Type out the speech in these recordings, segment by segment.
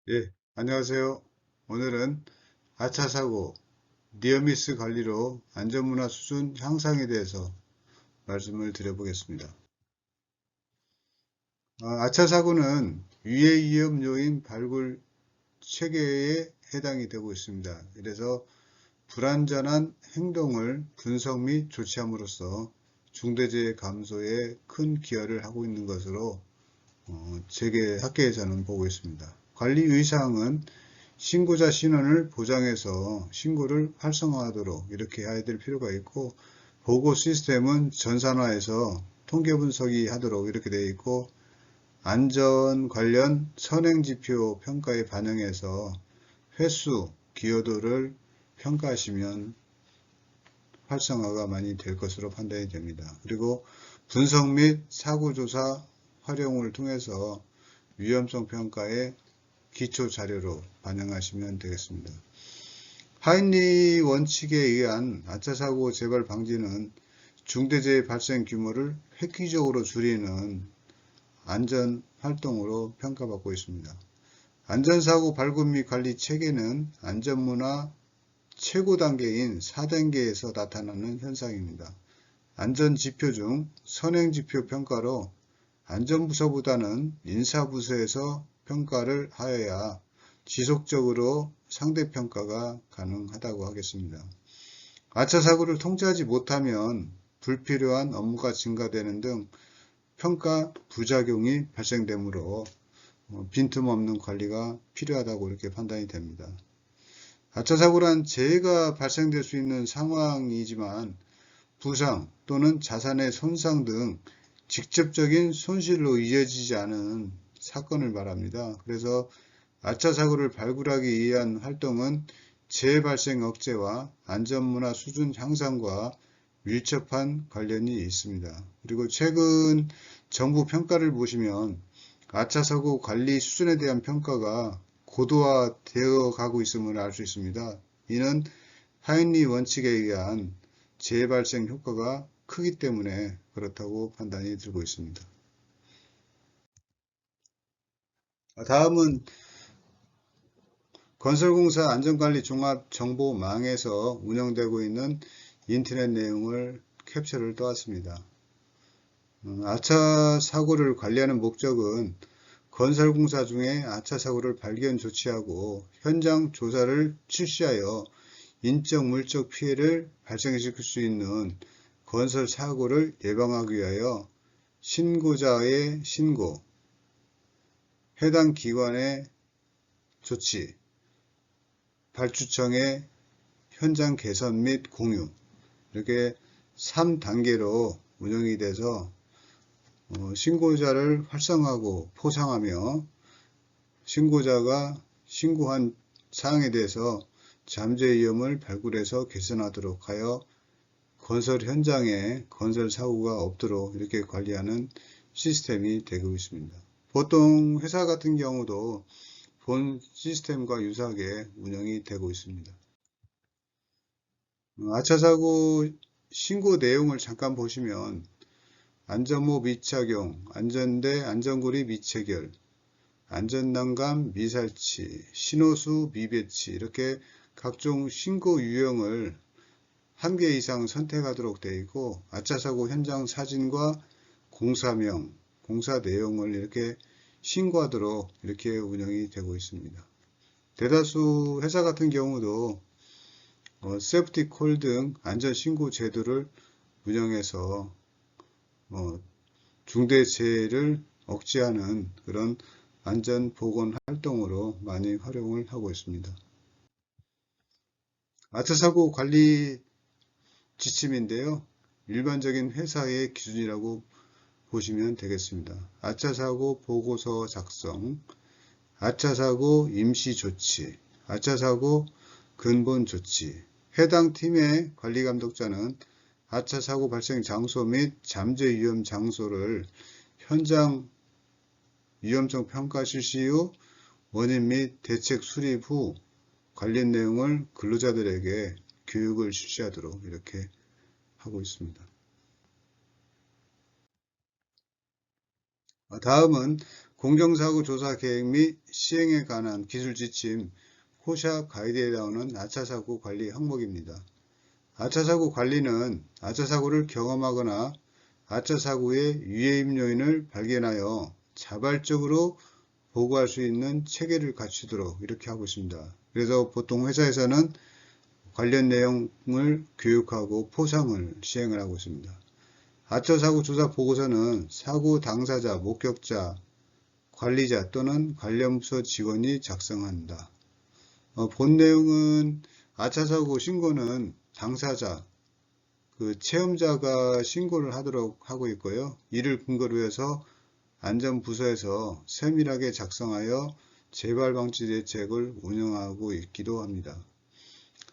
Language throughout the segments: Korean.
예, 안녕하세요. 오늘은 아차 사고, 니어미스 관리로 안전문화 수준 향상에 대해서 말씀을 드려보겠습니다. 아차 사고는 위해 위험 요인 발굴 체계에 해당이 되고 있습니다. 그래서 불안전한 행동을 분석 및 조치함으로써 중대재해 감소에 큰 기여를 하고 있는 것으로 학계에서는 보고 있습니다. 관리 의사항은 신고자 신원을 보장해서 신고를 활성화하도록 이렇게 해야 될 필요가 있고, 보고 시스템은 전산화해서 통계 분석이 하도록 이렇게 되어 있고, 안전 관련 선행지표 평가에 반영해서 횟수, 기여도를 평가하시면 활성화가 많이 될 것으로 판단이 됩니다. 그리고 분석 및 사고조사 활용을 통해서 위험성 평가에 기초 자료로 반영하시면 되겠습니다. 하인리 원칙에 의한 아차사고 재발 방지는 중대재해 발생 규모를 획기적으로 줄이는 안전 활동으로 평가받고 있습니다. 안전사고 발굴 및 관리 체계는 안전문화 최고 단계인 4단계에서 나타나는 현상입니다. 안전지표 중 선행지표 평가로 안전부서보다는 인사부서에서 평가를 하여야 지속적으로 상대평가가 가능하다고 하겠습니다. 아차사고를 통제하지 못하면 불필요한 업무가 증가되는 등 평가 부작용이 발생되므로 빈틈없는 관리가 필요하다고 이렇게 판단이 됩니다. 아차사고란 재해가 발생될 수 있는 상황이지만 부상 또는 자산의 손상 등 직접적인 손실로 이어지지 않은 사건을 말합니다. 그래서 아차사고를 발굴하기 위한 활동은 재해 발생 억제와 안전문화 수준 향상과 밀접한 관련이 있습니다. 그리고 최근 정부 평가를 보시면 아차사고 관리 수준에 대한 평가가 고도화되어 가고 있음을 알 수 있습니다. 이는 하인리 원칙에 의한 재해 발생 효과가 크기 때문에 그렇다고 판단이 들고 있습니다. 다음은 건설공사 안전관리 종합정보망에서 운영되고 있는 인터넷 내용을 캡처를 떠왔습니다. 아차 사고를 관리하는 목적은 건설공사 중에 아차 사고를 발견 조치하고 현장 조사를 실시하여 인적 물적 피해를 발생시킬 수 있는 건설 사고를 예방하기 위하여 신고자의 신고, 해당 기관의 조치, 발주청의 현장 개선 및 공유, 이렇게 3단계로 운영이 돼서 신고자를 활성화하고 포상하며 신고자가 신고한 사항에 대해서 잠재 위험을 발굴해서 개선하도록 하여 건설 현장에 건설 사고가 없도록 이렇게 관리하는 시스템이 되고 있습니다. 보통 회사 같은 경우도 본 시스템과 유사하게 운영이 되고 있습니다. 아차사고 신고 내용을 잠깐 보시면 안전모 미착용, 안전대 안전고리 미체결, 안전난간 미살치, 신호수 미배치 이렇게 각종 신고 유형을 한 개 이상 선택하도록 되어 있고 아차사고 현장 사진과 공사명, 공사 내용을 이렇게 신고하도록 이렇게 운영이 되고 있습니다. 대다수 회사 같은 경우도 세프티콜 등 안전신고 제도를 운영해서 중대재해를 억제하는 그런 안전보건 활동으로 많이 활용을 하고 있습니다. 아차사고 관리 지침인데요. 일반적인 회사의 기준이라고 보시면 되겠습니다. 아차사고 보고서 작성, 아차사고 임시조치, 아차사고 근본조치, 해당 팀의 관리감독자는 아차사고 발생 장소 및 잠재 위험 장소를 현장 위험성 평가 실시 후 원인 및 대책 수립 후 관련 내용을 근로자들에게 교육을 실시하도록 이렇게 하고 있습니다. 다음은 공정사고 조사 계획 및 시행에 관한 기술 지침 코샤 가이드에 나오는 아차사고 관리 항목입니다. 아차사고 관리는 아차사고를 경험하거나 아차사고의 유해임 요인을 발견하여 자발적으로 보고할 수 있는 체계를 갖추도록 이렇게 하고 있습니다. 그래서 보통 회사에서는 관련 내용을 교육하고 포상을 시행을 하고 있습니다. 아차사고 조사 보고서는 사고 당사자, 목격자, 관리자 또는 관련 부서 직원이 작성한다. 본 내용은 아차사고 신고는 당사자, 체험자가 신고를 하도록 하고 있고요. 이를 근거로 해서 안전부서에서 세밀하게 작성하여 재발방지 대책을 운영하고 있기도 합니다.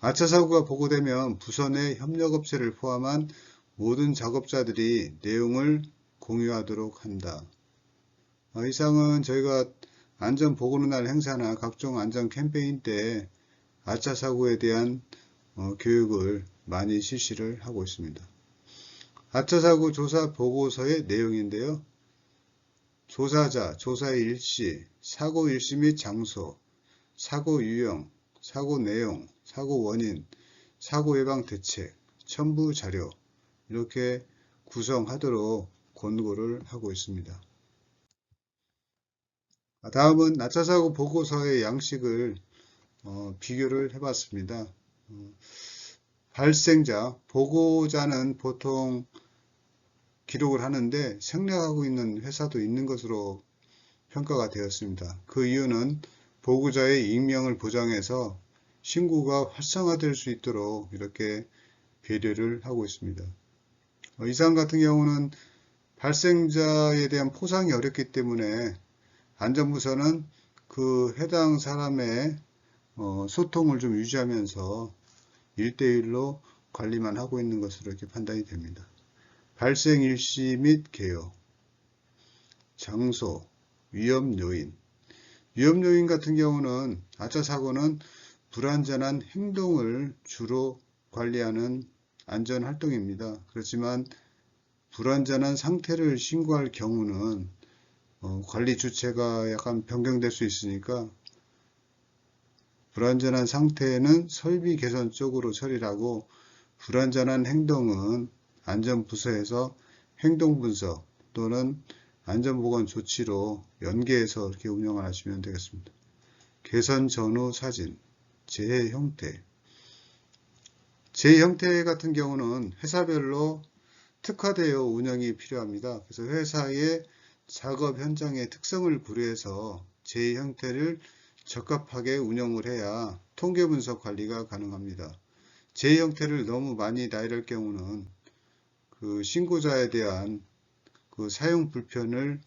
아차사고가 보고되면 부서 내 협력업체를 포함한 모든 작업자들이 내용을 공유하도록 한다. 이상은 저희가 안전보건의 날 행사나 각종 안전 캠페인 때 아차사고에 대한 교육을 많이 실시를 하고 있습니다. 아차사고 조사 보고서의 내용인데요. 조사자, 조사의 일시, 사고 일시 및 장소, 사고 유형, 사고 내용, 사고 원인, 사고 예방 대책, 첨부 자료 이렇게 구성하도록 권고를 하고 있습니다. 다음은 아차사고 보고서의 양식을 비교를 해봤습니다. 발생자, 보고자는 보통 기록을 하는데 생략하고 있는 회사도 있는 것으로 평가가 되었습니다. 그 이유는 보고자의 익명을 보장해서 신고가 활성화될 수 있도록 이렇게 배려를 하고 있습니다. 이상 같은 경우는 발생자에 대한 포상이 어렵기 때문에 안전부서는 그 해당 사람의 소통을 좀 유지하면서 1대1로 관리만 하고 있는 것으로 이렇게 판단이 됩니다. 발생 일시 및 개요, 장소, 위험 요인. 위험 요인 같은 경우는 아차사고는 불안전한 행동을 주로 관리하는 안전활동입니다. 그렇지만 불안전한 상태를 신고할 경우는 관리 주체가 약간 변경될 수 있으니까 불안전한 상태는 설비 개선 쪽으로 처리를 하고 불안전한 행동은 안전부서에서 행동분석 또는 안전보건 조치로 연계해서 이렇게 운영을 하시면 되겠습니다. 개선 전후 사진, 재해 형태. 재해 형태 같은 경우는 회사별로 특화되어 운영이 필요합니다. 그래서 회사의 작업 현장의 특성을 고려해서 재해 형태를 적합하게 운영을 해야 통계 분석 관리가 가능합니다. 재해 형태를 너무 많이 나열할 경우는 그 신고자에 대한 그 사용 불편을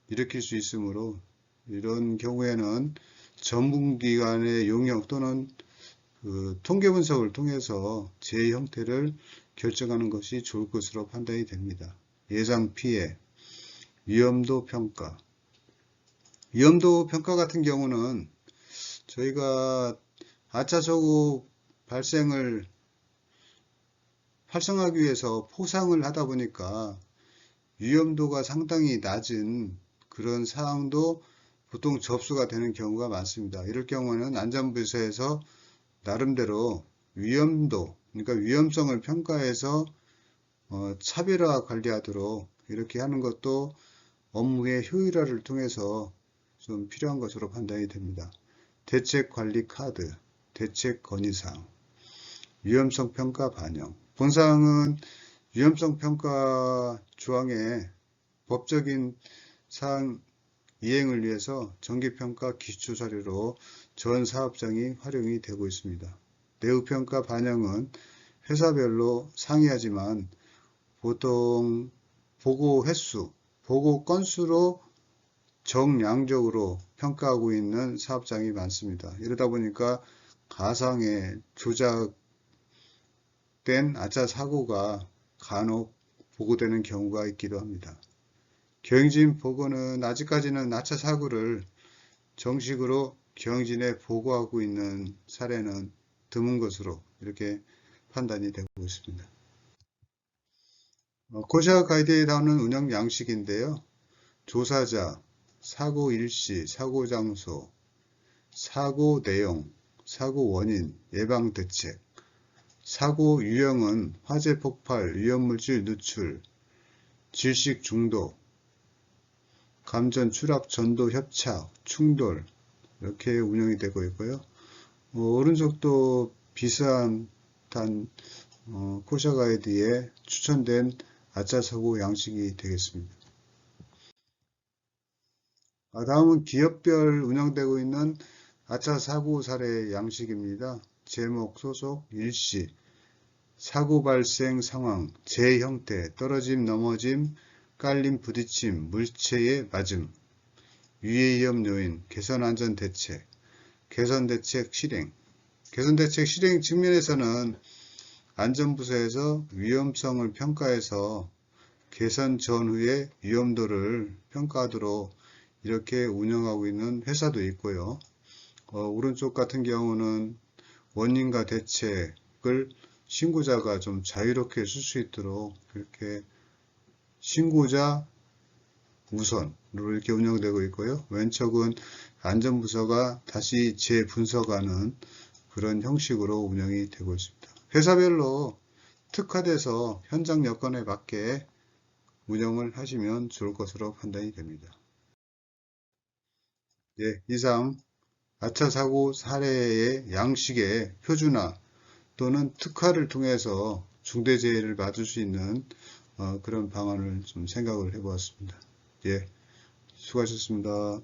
일으킬 수 있으므로 이런 경우에는 전문기관의 용역 또는 그 통계 분석을 통해서 재해 형태를 결정하는 것이 좋을 것으로 판단이 됩니다. 예상 피해, 위험도 평가. 위험도 평가 같은 경우는 저희가 아차사고 발생을 활성화하기 위해서 포상을 하다 보니까 위험도가 상당히 낮은 그런 사항도 보통 접수가 되는 경우가 많습니다. 이럴 경우는 안전부서에서 나름대로 위험도, 그러니까 위험성을 평가해서 차별화 관리하도록 이렇게 하는 것도 업무의 효율화를 통해서 좀 필요한 것으로 판단이 됩니다. 대책 관리 카드, 대책 건의사항, 위험성 평가 반영. 본사항은 위험성 평가 조항에 법적인 사항 이행을 위해서 정기평가 기초자료로 전 사업장이 활용이 되고 있습니다. 내부평가 반영은 회사별로 상이하지만 보통 보고 횟수, 보고 건수로 정량적으로 평가하고 있는 사업장이 많습니다. 이러다 보니까 가상의 조작된 아차사고가 간혹 보고되는 경우가 있기도 합니다. 경영진 보고는 아직까지는 아차사고를 정식으로 경영진에 보고하고 있는 사례는 드문 것으로 이렇게 판단이 되고 있습니다. 코샤 가이드에 나오는 운영 양식인데요. 조사자, 사고 일시, 사고 장소, 사고 내용, 사고 원인, 예방 대책. 사고 유형은 화재 폭발, 위험물질 누출, 질식 중독, 감전 추락, 전도 협착, 충돌 이렇게 운영이 되고 있고요. 오른쪽도 비슷한 코샤 가이드에 추천된 아차 사고 양식이 되겠습니다. 다음은 기업별 운영되고 있는 아차 사고 사례 양식입니다. 제목, 소속, 일시, 사고 발생 상황, 재 형태, 떨어짐, 넘어짐, 깔림, 부딪힘, 물체에 맞음, 유해 위험 요인, 개선 안전 대책, 개선 대책 실행. 개선 대책 실행 측면에서는 안전부서에서 위험성을 평가해서 개선 전후의 위험도를 평가하도록 이렇게 운영하고 있는 회사도 있고요. 오른쪽 같은 경우는 원인과 대책을 신고자가 좀 자유롭게 쓸 수 있도록 이렇게 신고자 우선으로 이렇게 운영되고 있고요. 왼쪽은 안전부서가 다시 재분석하는 그런 형식으로 운영이 되고 있습니다. 회사별로 특화돼서 현장 여건에 맞게 운영을 하시면 좋을 것으로 판단이 됩니다. 예, 이상 아차 사고 사례의 양식의 표준화 또는 특화를 통해서 중대재해를 막을 수 있는 그런 방안을 좀 생각을 해보았습니다. 예, 수고하셨습니다.